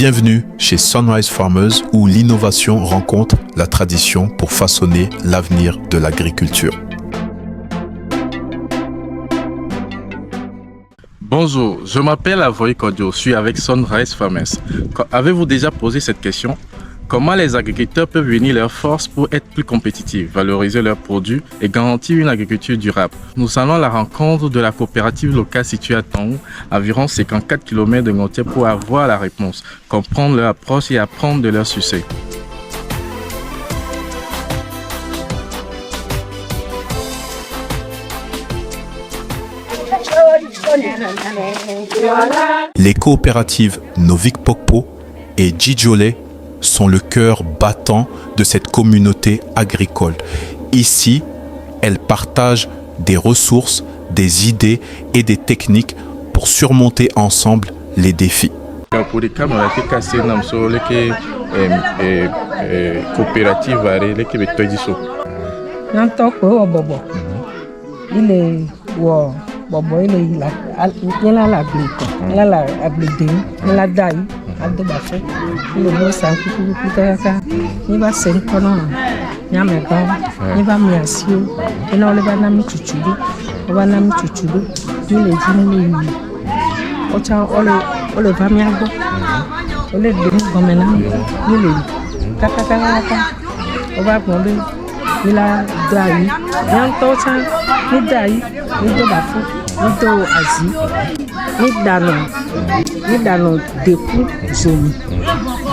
Bienvenue chez Sunrise Farmers où l'innovation rencontre la tradition pour façonner l'avenir de l'agriculture. Bonjour, je m'appelle Avoy Kodio, je suis avec Sunrise Farmers. Avez-vous déjà posé cette question? Comment les agriculteurs peuvent unir leurs forces pour être plus compétitifs, valoriser leurs produits et garantir une agriculture durable? Nous allons à la rencontre de la coopérative locale située à Tongou, environ 54 km de Ngotié, pour avoir la réponse, comprendre leur approche et apprendre de leur succès. Les coopératives Novik Pokpo et Djidjolé sont le cœur battant de cette communauté agricole. Ici, elles partagent des ressources, des idées et des techniques pour surmonter ensemble les défis. Pour les camarades qui cassent les coopératives les Québécois. Il est bobo il est la blico la ablidin la dai ado bafe il est bossa kukuka ni ba senkono nyame ba ni ba miasio ina ole ba na michuchudu ba na michuchudu ni le jini ni ocha ole ba miago ole de gomena ni le kaka oba gombe ni la dai yan tocha ni dai ni do bafu ni do azi ni dano deku zomi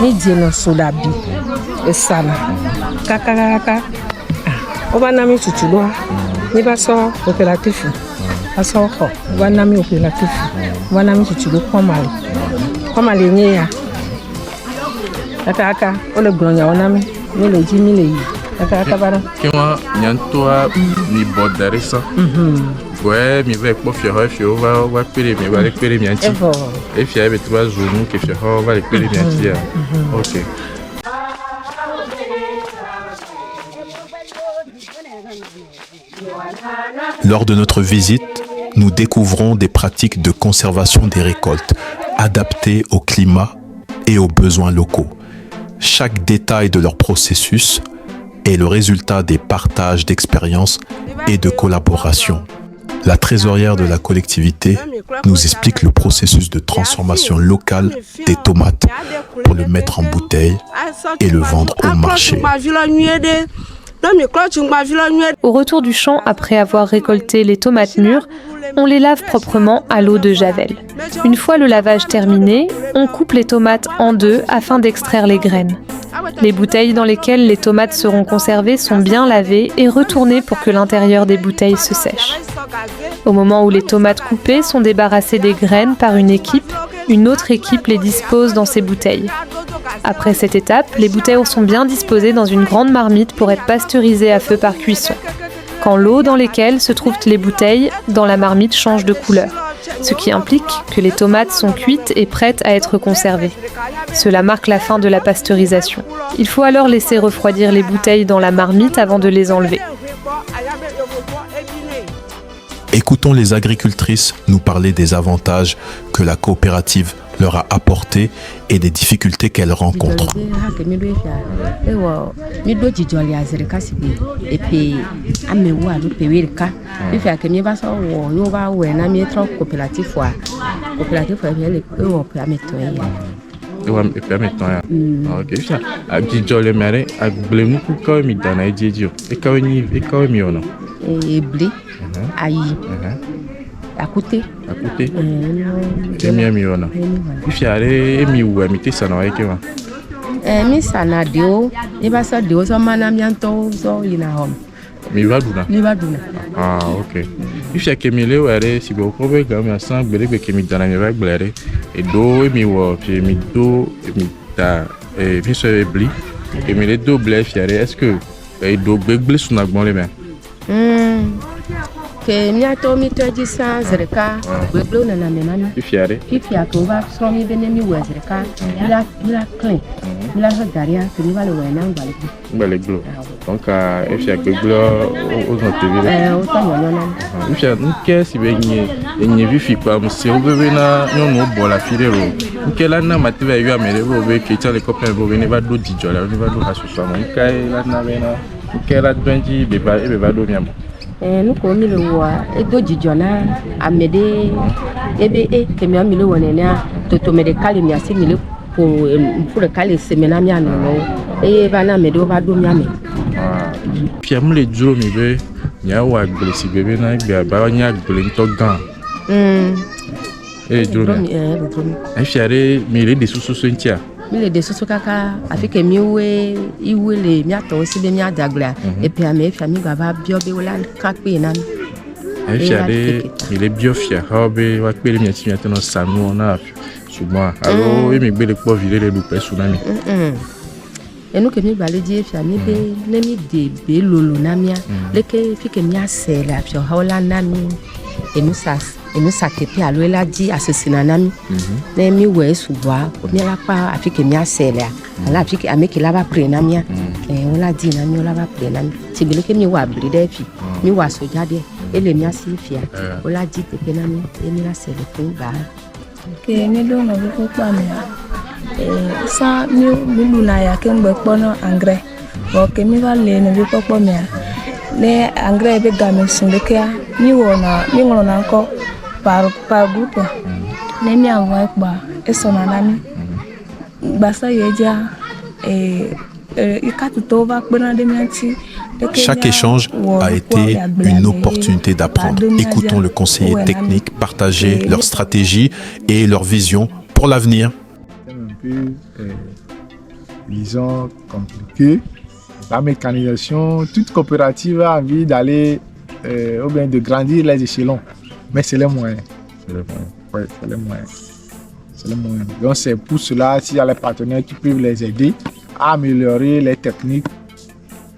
ni jeno sodabi esana kaka oba na mi tutulo ni ba so coopérative aso ko oba na mi coopérative oba na mi tutulo komale ni ya kaka ole gronya ona mi ni le ji ni le yi kaka bara Kima nyantoa ni bodarisa. Ouais, mi va pas faire on va pérer mais va récupérer mi anti. Et fier avec 3 jours nous que faire on va récupérer mi anti. OK. Lors de notre visite, nous découvrons des pratiques de conservation des récoltes adaptées au climat et aux besoins locaux. Chaque détail de leur processus est le résultat des partages d'expériences et de collaboration. La trésorière de la collectivité nous explique le processus de transformation locale des tomates pour le mettre en bouteille et le vendre au marché. Au retour du champ, après avoir récolté les tomates mûres, on les lave proprement à l'eau de javel. Une fois le lavage terminé, on coupe les tomates en deux afin d'extraire les graines. Les bouteilles dans lesquelles les tomates seront conservées sont bien lavées et retournées pour que l'intérieur des bouteilles se sèche. Au moment où les tomates coupées sont débarrassées des graines par une autre équipe les dispose dans ces bouteilles. Après cette étape, les bouteilles sont bien disposées dans une grande marmite pour être pasteurisées à feu par cuisson. Quand l'eau dans laquelle se trouvent les bouteilles dans la marmite change de couleur, ce qui implique que les tomates sont cuites et prêtes à être conservées. Cela marque la fin de la pasteurisation. Il faut alors laisser refroidir les bouteilles dans la marmite avant de les enlever. Écoutons les agricultrices nous parler des avantages que la coopérative leur a apportés et des difficultés qu'elles rencontrent. À côté. Mi sana dio, ni basa dio so mana mianto so ina home. Mi vaduna. Ah, OK. If ya kemile were si bo ko be gam ya san gbere kemi dana mi va gbere e do mi wo fi mi do mi ta mi so ebli. Kemile do ble fiare est-ce que e do gbegble suna gbon le ben. Que miato mi toji sans zreka gbegble na menana. Fiare. Fifia ko va so mi benemi wezreka. La clé. La regaria que ni va le wena ngbaleklo. Donc fia gbegble o zon tv. O ta nyona. Fia nke si be nye vi fi pa mo se o bebe na no no bo la fire ro. Quelle année matin va y avoir mes rêves qui tient les copains vous venez va d'où dit là on va d'où à ce soir mon quelle année là quelle a benji beba et beba d'où bien nous comme le roi et d'où dit Jona amede ebe que mi amile wonena to me de kali mi asi mi pour le kali semena mi anono et va na me do va do mi ame puis am le duro mi be nya wa glesi bebe na gbe ba nya gbele to gan et duro mi e fiare mi le de susu so ntia mi le de susu kaka afi ke mi we iwe le mi ato si be mi adagla et puis ame fi ami baba bio be wala ka pe na e fiare mi le bio fia ha be wa pe le mi ati mi ateno sanu na ṣùgbọ́n aro e mi gbe le po vile le lu pe tsunami et nous que mi balé die fi ami be ne mi de be lolo na mi le ke fi ke mi ase la fi hola na mi et nous ça que puis alors elle a dit assassinat nami ne mi we suba mi la pa afi ke mi ase la ala afi ke ame ke la ba pre na mi on l'a dit na mi on la ba pre na mi ti bele ke mi wa bri de fi mi wa soja de ele mi asi fi on l'a dit que na mi e mi la se le fun ba ke mi do na ko pa mi sa mi lu na ya ke ngbe pono engrais o ke mi va le ne ko po mi le engrais be ga mi sun de ke mi wona nko par groupe ne mi envoie ba e so na mi basa yeja Chaque échange a été une opportunité d'apprendre. Écoutons le conseiller technique partager leurs stratégies et leurs visions pour l'avenir. C'est un peu, disons, compliqué. La mécanisation, toute coopérative a envie d'aller ou bien de grandir les échelons. Mais c'est les moyens. Oui, c'est les moyens. Donc c'est pour cela, s'il y a les partenaires qui peuvent les aider à améliorer les techniques,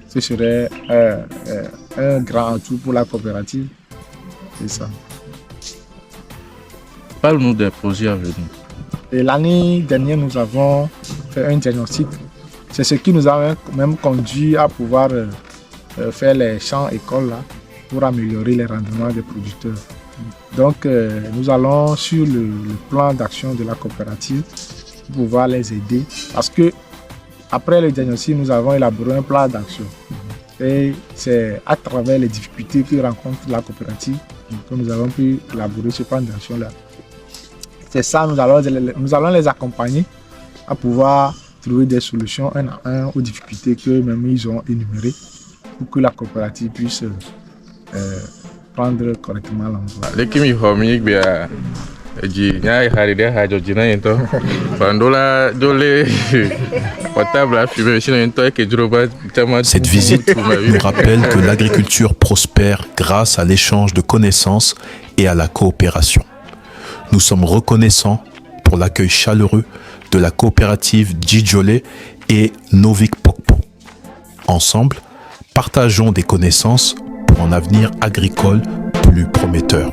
ce serait un grand atout pour la coopérative. C'est ça. Parle-nous des projets à venir. Et l'année dernière, nous avons fait un diagnostic. C'est ce qui nous a même conduit à pouvoir faire les champs écoles là, pour améliorer les rendements des producteurs. Donc, nous allons sur le plan d'action de la coopérative pour pouvoir les aider. Parce que après le diagnostic, nous avons élaboré un plan d'action. Et c'est à travers les difficultés que rencontre la coopérative que nous avons pu élaborer ce plan d'action-là. C'est ça, nous allons les accompagner à pouvoir trouver des solutions un à un aux difficultés qu'eux-mêmes ils ont énumérées pour que la coopérative puisse prendre correctement l'emploi. Cette visite nous rappelle que l'agriculture prospère grâce à l'échange de connaissances et à la coopération. Nous sommes reconnaissants pour l'accueil chaleureux de la coopérative Djidjolé et Novik Pokpo. Ensemble, partageons des connaissances pour un avenir agricole plus prometteur.